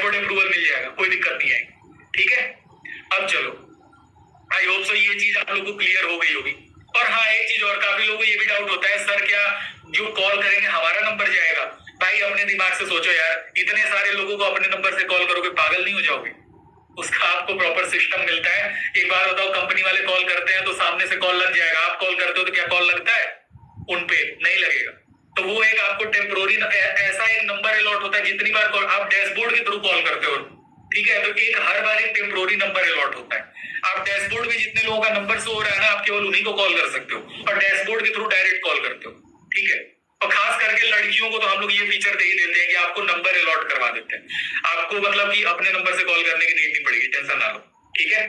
फटाफट अप्रूवल मिल जाएगा, कोई दिक्कत नहीं आएगी। ठीक है, अब चलो, आई होप सो ये चीज आप लोगों को क्लियर हो गई होगी। और हाँ, एक चीज और, काफी लोगों को ये भी डाउट होता है, सर क्या जो कॉल करेंगे हमारा नंबर जाएगा? भाई अपने दिमाग से सोचो यार, इतने सारे लोगों को अपने नंबर से कॉल करोगे, पागल नहीं हो जाओगे? उसका आपको प्रॉपर सिस्टम मिलता है। एक बार बताओ, कंपनी वाले कॉल करते हैं तो सामने से कॉल लग जाएगा, आप कॉल करते हो तो क्या कॉल लगता है? उन पे नहीं लगेगा। तो वो एक आपको टेम्पोररी ऐसा एक नंबर अलॉट होता है, जितनी बार कॉल आप डैशबोर्ड के थ्रू कॉल करते हो, ठीक है, तो एक हर बार एक टेम्पोररी नंबर अलॉट होता है। आप डैशबोर्ड में जितने लोगों का नंबर शो हो रहा है ना, आप केवल उन्हीं को कॉल कर सकते हो और डैशबोर्ड के थ्रू डायरेक्ट कॉल करते हो। ठीक है, और खास करके लड़कियों को तो हम लोग ये फीचर दे ही देते हैं कि आपको नंबर अलॉट करवा देते हैं। आपको मतलब कि अपने नंबर से कॉल करने की नीड नहीं पड़ेगी, टेंशन ना लो। ठीक है,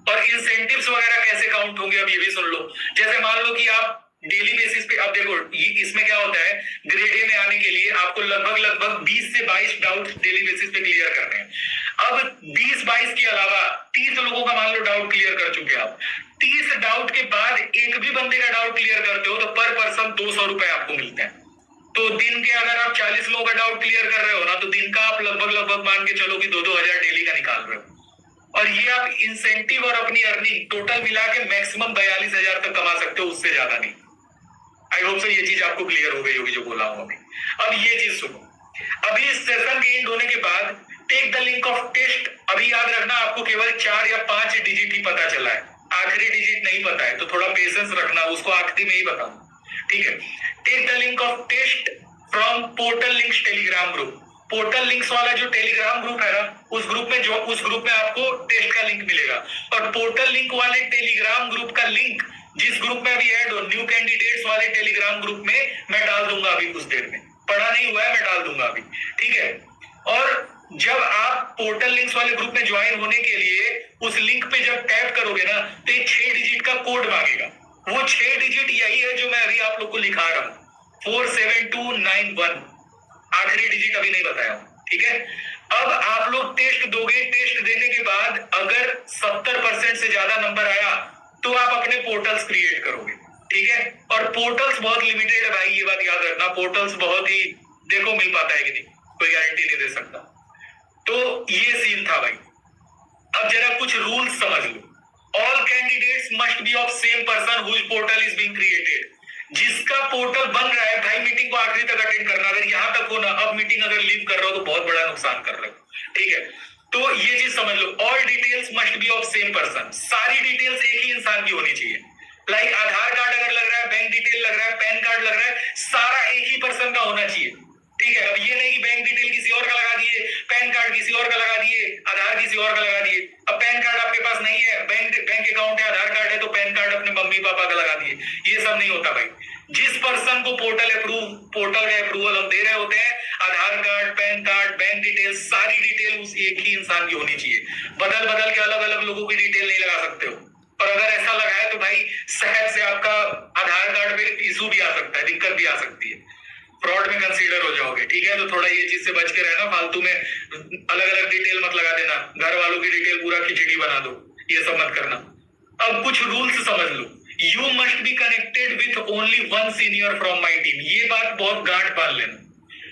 और इंसेंटिव्स वगैरह कैसे काउंट होंगे अब ये भी सुन लो। जैसे मान लो कि आप डेली बेसिस पे, अब देखो इसमें क्या होता है, ग्रेड ए में आने के लिए आपको लगभग 20 से 22 डाउट डेली बेसिस पे क्लियर करने हैं। अब 20-22 के अलावा 30 लोगों का मान लो डाउट क्लियर कर चुके आप। 30 डाउट के बाद एक भी बंदे का डाउट क्लियर करते हो तो पर पर्सन 200 रुपए आपको मिलते हैं। तो दिन के अगर आप 40 लोगों का डाउट क्लियर कर रहे हो ना, तो दिन का आप लगभग मान के चलो कि 2-2 हजार डेली का निकाल रहे हो। और ये आप इंसेंटिव और अपनी अर्निंग टोटल मिला के मैक्सिमम 42,000 तक कमा सकते हो, उससे ज्यादा नहीं। आई होप सो ये चीज आपको क्लियर हो गई होगी जो बोला हूं अभी। अब ये चीज सुनो, अभी इस सेशन के एंड होने के बाद take the link of test. अभी याद रखना, आपको केवल 4 या 5 डिजिट ही पता चला है, आखिरी डिजिट नहीं पता है, तो थोड़ा पेशेंस रखना, उसको आखिरी में ही बताऊं। ठीक है, take the link of test from portal links Telegram group. Portal links वाला जो टेलीग्राम ग्रुप है ना, उस ग्रुप में आपको टेस्ट का लिंक मिलेगा। और पोर्टल लिंक वाले टेलीग्राम ग्रुप का लिंक जिस ग्रुप में अभी ऐड हो, न्यू कैंडिडेट्स वाले टेलीग्राम ग्रुप में, मैं डाल दूंगा अभी कुछ देर में, पढ़ा नहीं हुआ है, मैं डाल दूंगा अभी। ठीक है, और जब आप पोर्टल लिंक्स वाले ग्रुप में ज्वाइन होने के लिए उस लिंक पे जब टैप करोगे ना, तो एक 6 डिजिट का कोड मांगेगा। वो 6 डिजिट यही है जो मैं अभी आप लोग को लिखा रहा हूं, 47291। आखिरी डिजिट अभी नहीं बताया हूं। ठीक है, अब आप लोग टेस्ट दोगे, टेस्ट देने के बाद अगर 70% से ज्यादा नंबर आया तो आप अपने पोर्टल्स क्रिएट करोगे। ठीक है, और पोर्टल्स बहुत लिमिटेड है भाई, ये बात याद रखना। पोर्टल्स बहुत ही, देखो मिल पाता है कि नहीं, कोई गारंटी नहीं दे सकता। तो ये सीन था भाई। अब जरा कुछ रूल्स समझ लो। All candidates must be of same person whose portal is being created. जिसका पोर्टल बन रहा है भाई, मीटिंग को आखिरी तक अटेंड करना। अगर यहां तक हो ना, अब मीटिंग अगर लीव कर रहे हो तो बहुत बड़ा नुकसान कर रहे हो। ठीक है, तो ये चीज समझ लो, all details must be of same person. सारी डिटेल्स एक ही इंसान की होनी चाहिए। लाइक आधार कार्ड अगर लग रहा है, बैंक डिटेल लग रहा है, पैन कार्ड लग रहा है, सारा एक ही पर्सन का होना चाहिए। ठीक है, अब ये नहीं कि बैंक डिटेल किसी और का लगा दिए, पैन कार्ड किसी और का लगा दिए, आधार किसी और का लगा दिए। अब पैन कार्ड आपके पास नहीं है, बैंक अकाउंट है, आधार कार्ड है, तो पैन कार्ड अपने मम्मी पापा का लगा दिए। ये सब नहीं होता भाई। जिस पर्सन को पोर्टल का अप्रूवल हम दे रहे होते हैं, Aadhaar card, PAN card, bank detail, सारी डिटेल उस एक ही इंसान की होनी चाहिए। बदल बदल के अलग अलग लोगों की डिटेल नहीं लगा सकते हो। और अगर ऐसा लगा है तो भाई सहज से आपका आधार कार्ड पे इशू भी आ सकता है, दिक्कत भी आ सकती है, फ्रॉड में कंसीडर हो जाओगे। ठीक है, तो थोड़ा ये चीज से बच के रहना, फालतू में अलग अलग डिटेल मत लगा देना, घर वालों की डिटेल पूरा खिचड़ी बना दो, ये सब मत करना। अब कुछ रूल्स समझ लो। You must be connected with only one senior from my team. ये बात बहुत गांठ बांध लेना।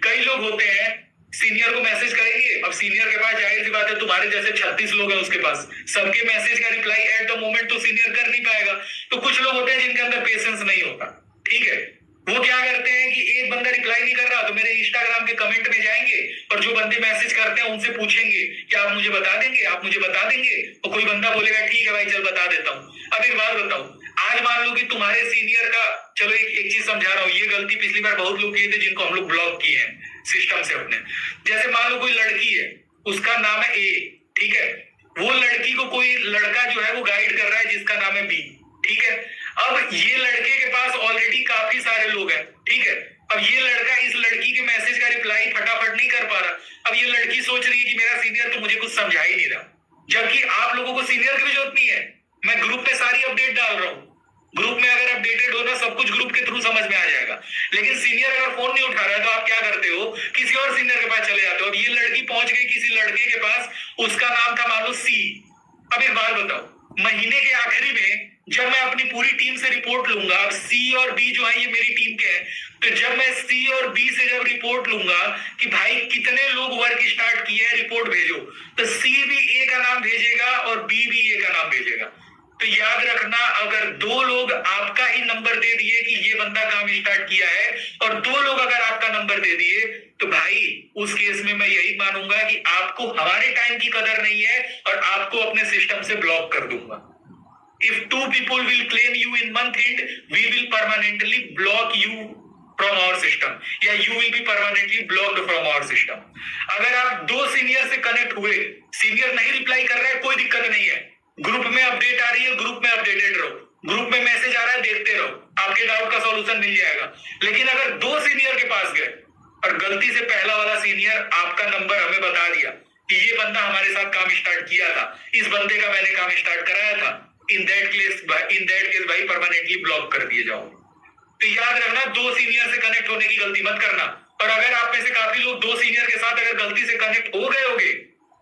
कई लोग होते हैं सीनियर को मैसेज करेंगे, अब सीनियर के पास जाहिर सी बात है तुम्हारे जैसे 36 लोग हैं उसके पास, सबके मैसेज का रिप्लाई एट द मोमेंट तो सीनियर कर नहीं पाएगा। तो कुछ लोग होते हैं जिनके अंदर पेशेंस नहीं होता। ठीक है, वो क्या करते हैं कि एक बंदा रिप्लाई नहीं कर रहा तो मेरे इंस्टाग्राम के कमेंट में जाएंगे और जो बंदे मैसेज करते हैं उनसे पूछेंगे कि आप मुझे बता देंगे, आप मुझे बता देंगे। और कोई बंदा बोलेगा ठीक है भाई चल बता देता हूँ। अब एक बात बताओ, आज मान लो कि तुम्हारे सीनियर का, चलो एक चीज समझा रहा हूँ, ये गलती पिछली बार बहुत लोग किए थे जिनको हम लोग ब्लॉक किए हैं सिस्टम से अपने। जैसे मान लो कोई लड़की है, उसका नाम है ए, ठीक है, वो लड़की को कोई लड़का जो है वो गाइड कर रहा है जिसका नाम है बी। ठीक है, अब ये लड़के के पास ऑलरेडी काफी सारे लोग हैं। ठीक है, अब ये लड़का इस लड़की के मैसेज का रिप्लाई फटाफट नहीं कर पा रहा। अब ये लड़की सोच रही है कि मेरा सीनियर तो मुझे कुछ समझा ही नहीं रहा, जबकि आप लोगों को सीनियर की भी जरूरत नहीं है। मैं ग्रुप पे सारी अपडेट डाल रहा हूँ, ग्रुप में अगर अपडेटेड हो ना, सब कुछ ग्रुप के थ्रू समझ में आ जाएगा। लेकिन सीनियर अगर फोन नहीं उठा रहा है तो आप क्या करते हो, किसी और सीनियर के पास चले जाते हो। अब ये लड़की पहुंच गई किसी लड़के के पास, उसका नाम था मान लो सी। अब एक बात बताओ, महीने के आखिरी में जब मैं अपनी पूरी टीम से रिपोर्ट लूंगा, अब सी और बी जो है ये मेरी टीम के हैं, तो जब मैं सी और बी से जब रिपोर्ट लूंगा कि भाई कितने लोग वर्क स्टार्ट किए हैं, रिपोर्ट भेजो, तो सी भी ए का नाम भेजेगा और बी भी ए का नाम भेजेगा। तो याद रखना, अगर 2 लोग आपका ही नंबर दे दिए कि ये बंदा काम स्टार्ट किया है, और 2 लोग अगर आपका नंबर दे दिए, तो भाई उस केस में मैं यही मानूंगा कि आपको हमारे टाइम की कदर नहीं है और आपको अपने सिस्टम से ब्लॉक कर दूंगा। If 2 people will claim you in month end, we will permanently block you from our system, या you will be permanently blocked from our system। अगर आप 2 सीनियर से कनेक्ट हुए, सीनियर नहीं रिप्लाई कर रहा है, कोई दिक्कत नहीं है, ग्रुप में अपडेट आ रही है, ग्रुप में अपडेटेड रहो, ग्रुप में मैसेज आ रहा है, देखते रहो, आपके डाउट का सॉल्यूशन मिल जाएगा। लेकिन अगर 2 सीनियर के पास गए और गलती से पहला वाला सीनियर आपका नंबर हमें बता दिया कि ये बंदा हमारे साथ काम स्टार्ट किया था, इस बंदे का मैंने काम स्टार्ट कराया था, इन दैट केस भाई परमानेंटली ब्लॉक कर दिए जाओ। तो याद रखना, 2 सीनियर से कनेक्ट होने की गलती मत करना। और अगर आप में से काफी लोग 2 सीनियर के साथ अगर गलती से कनेक्ट हो गए होगे,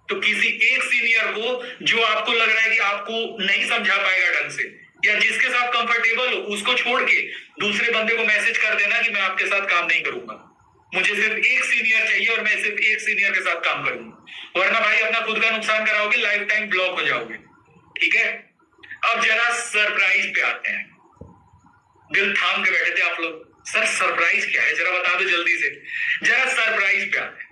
तो किसी एक सीनियर को जो आपको लग रहा है कि आपको नहीं समझा पाएगा ढंग से, या जिसके साथ कंफर्टेबल हो, उसको छोड़ के दूसरे बंदे को मैसेज कर देना कि मैं आपके साथ काम नहीं करूंगा, मुझे सिर्फ एक सीनियर चाहिए और मैं सिर्फ एक सीनियर के साथ काम करूंगा, वरना भाई अपना खुद का नुकसान कराओगे, लाइफ टाइम ब्लॉक हो जाओगे। ठीक है, अब जरा सरप्राइज पे आते हैं। दिल थाम के बैठे थे आप लोग, सर सरप्राइज क्या है, जरा बता दो जल्दी से, जरा सरप्राइज पे आते हैं।